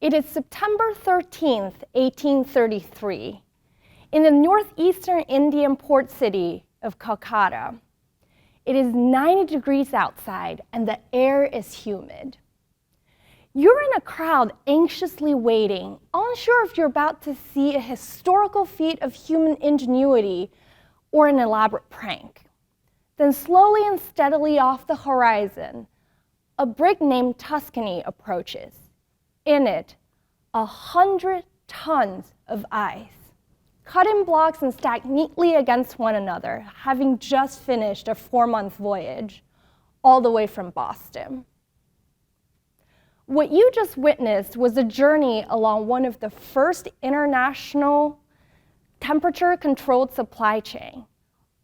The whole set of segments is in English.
It is September 13th, 1833, in the northeastern Indian port city of Calcutta. It is 90 degrees outside and the air is humid. You're in a crowd anxiously waiting, unsure if you're about to see a historical feat of human ingenuity or an elaborate prank. Then slowly and steadily off the horizon, a brig named Tuscany approaches. In it, 100 tons of ice, cut in blocks and stacked neatly against one another, having just finished a 4-month voyage, all the way from Boston. What you just witnessed was a journey along one of the first international temperature-controlled supply chain,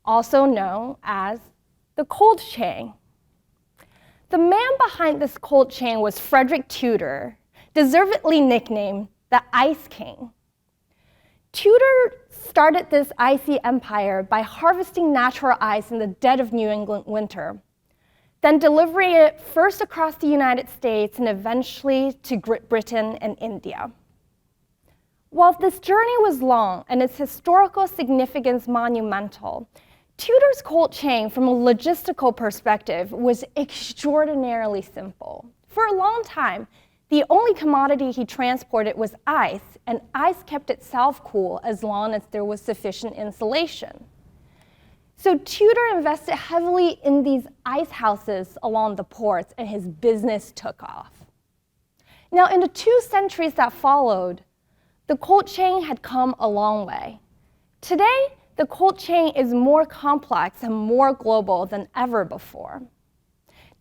also known as the cold chain. The man behind this cold chain was Frederick Tudor, deservedly nicknamed the Ice King. Tudor started this icy empire by harvesting natural ice in the dead of New England winter, then delivering it first across the United States and eventually to Great Britain and India. While this journey was long and its historical significance monumental, Tudor's cold chain, from a logistical perspective, was extraordinarily simple. For a long time, the only commodity he transported was ice, and ice kept itself cool as long as there was sufficient insulation. So Tudor invested heavily in these ice houses along the ports, and his business took off. Now, in the 2 centuries that followed, the cold chain had come a long way. Today, the cold chain is more complex and more global than ever before.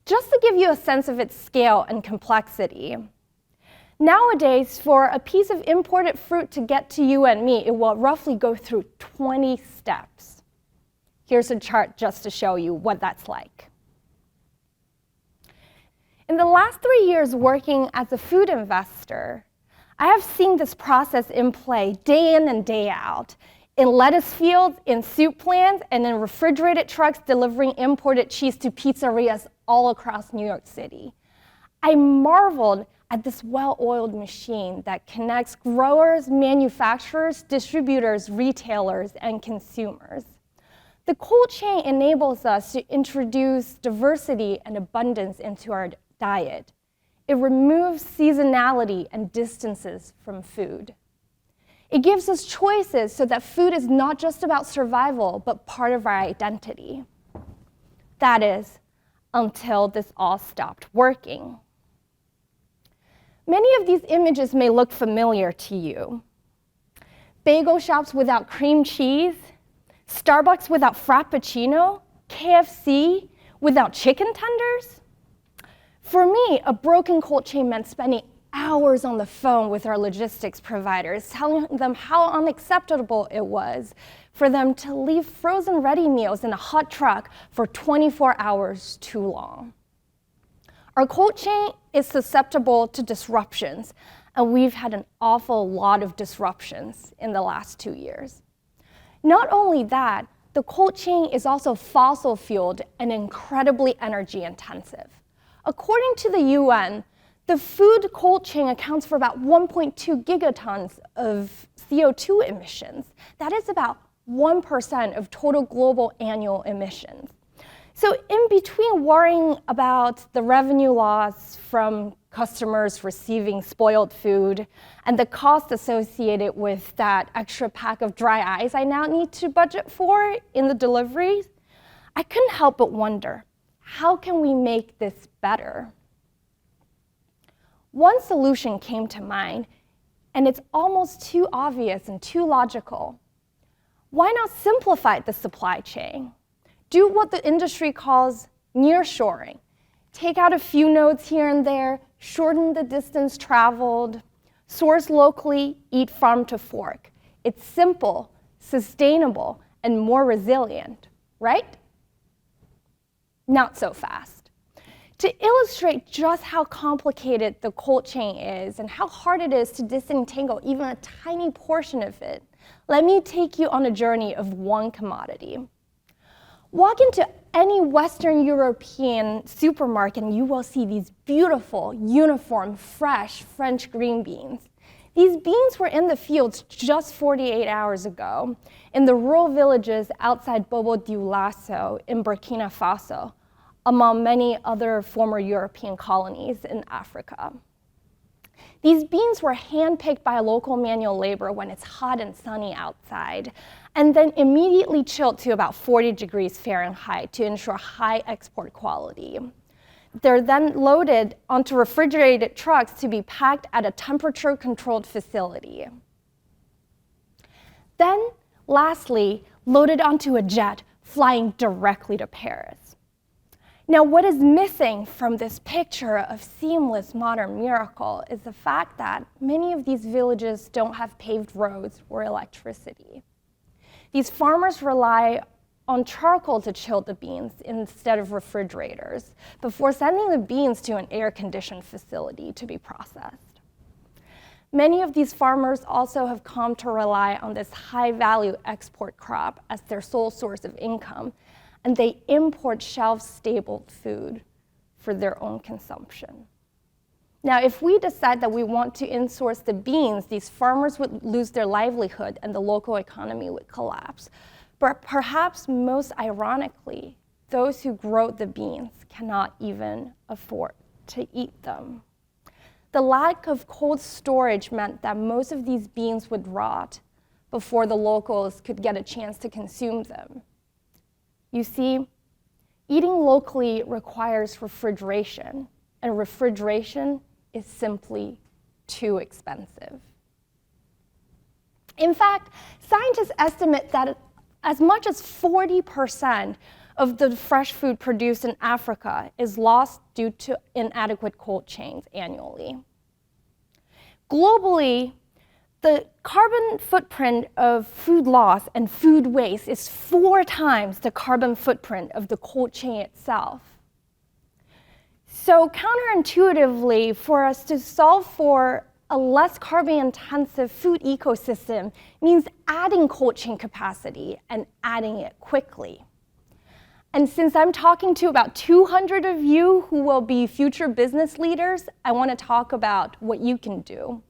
Just to give you a sense of its scale and complexity, nowadays, for a piece of imported fruit to get to you and me, it will roughly go through 20 steps. Here's a chart just to show you what that's like. In the last 3 years working as a food investor, I have seen this process in play day in and day out, in lettuce fields, in soup plants, and in refrigerated trucks delivering imported cheese to pizzerias all across New York City. I marveled at this well-oiled machine that connects growers, manufacturers, distributors, retailers, and consumers. The cold chain enables us to introduce diversity and abundance into our diet. It removes seasonality and distances from food. It gives us choices so that food is not just about survival, but part of our identity. That is, until this all stopped working. Many of these images may look familiar to you. Bagel shops without cream cheese, Starbucks without Frappuccino, KFC without chicken tenders. For me, a broken cold chain meant spending hours on the phone with our logistics providers, telling them how unacceptable it was for them to leave frozen ready meals in a hot truck for 24 hours too long. Our cold chain is susceptible to disruptions, and we've had an awful lot of disruptions in the last 2 years. Not only that, the cold chain is also fossil fueled and incredibly energy intensive. According to the UN, the food cold chain accounts for about 1.2 gigatons of CO2 emissions. That is about 1% of total global annual emissions. So in between worrying about the revenue loss from customers receiving spoiled food and the cost associated with that extra pack of dry ice I now need to budget for in the deliveries, I couldn't help but wonder, how can we make this better? One solution came to mind, and it's almost too obvious and too logical. Why not simplify the supply chain? Do what the industry calls nearshoring. Take out a few nodes here and there, shorten the distance traveled, source locally, eat farm to fork. It's simple, sustainable, and more resilient, right? Not so fast. To illustrate just how complicated the cold chain is and how hard it is to disentangle even a tiny portion of it, let me take you on a journey of one commodity. Walk into any Western European supermarket and you will see these beautiful, uniform, fresh French green beans. These beans were in the fields just 48 hours ago in the rural villages outside Bobo Dioulasso in Burkina Faso, among many other former European colonies in Africa. These beans were handpicked by local manual labor when it's hot and sunny outside, and then immediately chilled to about 40 degrees Fahrenheit to ensure high export quality. They're then loaded onto refrigerated trucks to be packed at a temperature-controlled facility. Then, lastly, loaded onto a jet flying directly to Paris. Now, what is missing from this picture of seamless modern miracle is the fact that many of these villages don't have paved roads or electricity. These farmers rely on charcoal to chill the beans instead of refrigerators before sending the beans to an air-conditioned facility to be processed. Many of these farmers also have come to rely on this high-value export crop as their sole source of income, and they import shelf-stable food for their own consumption. Now, if we decide that we want to insource the beans, these farmers would lose their livelihood and the local economy would collapse. But perhaps most ironically, those who grow the beans cannot even afford to eat them. The lack of cold storage meant that most of these beans would rot before the locals could get a chance to consume them. You see, eating locally requires refrigeration, and refrigeration is simply too expensive. In fact, scientists estimate that as much as 40% of the fresh food produced in Africa is lost due to inadequate cold chains annually. Globally, the carbon footprint of food loss and food waste is 4 times the carbon footprint of the cold chain itself. So counterintuitively, for us to solve for a less carbon-intensive food ecosystem means adding cold chain capacity and adding it quickly. And since I'm talking to about 200 of you who will be future business leaders, I want to talk about what you can do.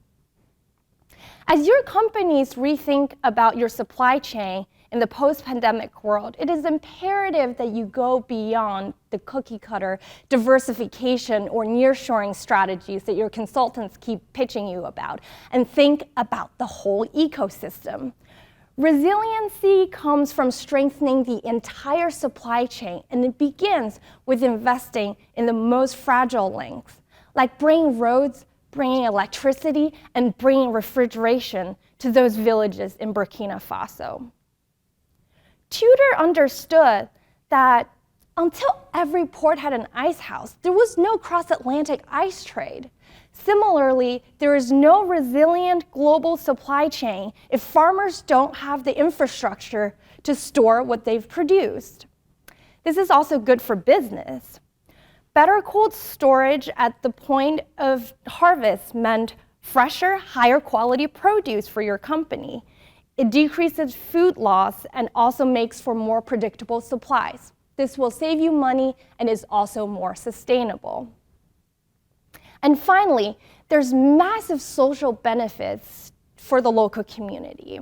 As your companies rethink about your supply chain in the post-pandemic world, it is imperative that you go beyond the cookie-cutter diversification or nearshoring strategies that your consultants keep pitching you about, and think about the whole ecosystem. Resiliency comes from strengthening the entire supply chain, and it begins with investing in the most fragile links, like bringing roads, bringing electricity, and bringing refrigeration to those villages in Burkina Faso. Tudor understood that until every port had an ice house, there was no cross-Atlantic ice trade. Similarly, there is no resilient global supply chain if farmers don't have the infrastructure to store what they've produced. This is also good for business. Better cold storage at the point of harvest meant fresher, higher quality produce for your company. It decreases food loss and also makes for more predictable supplies. This will save you money and is also more sustainable. And finally, there's massive social benefits for the local community.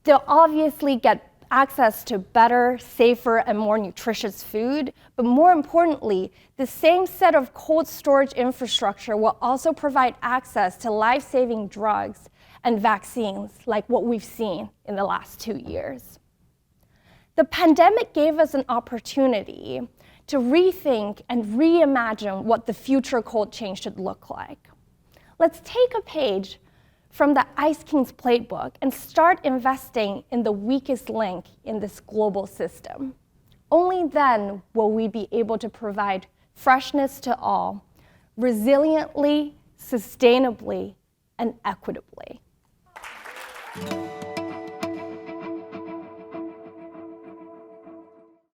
They'll obviously get access to better, safer, and more nutritious food, but more importantly, the same set of cold storage infrastructure will also provide access to life-saving drugs and vaccines like what we've seen in the last 2 years. The pandemic gave us an opportunity to rethink and reimagine what the future cold chain should look like. Let's take a page from the Ice King's playbook and start investing in the weakest link in this global system. Only then will we be able to provide freshness to all, resiliently, sustainably, and equitably.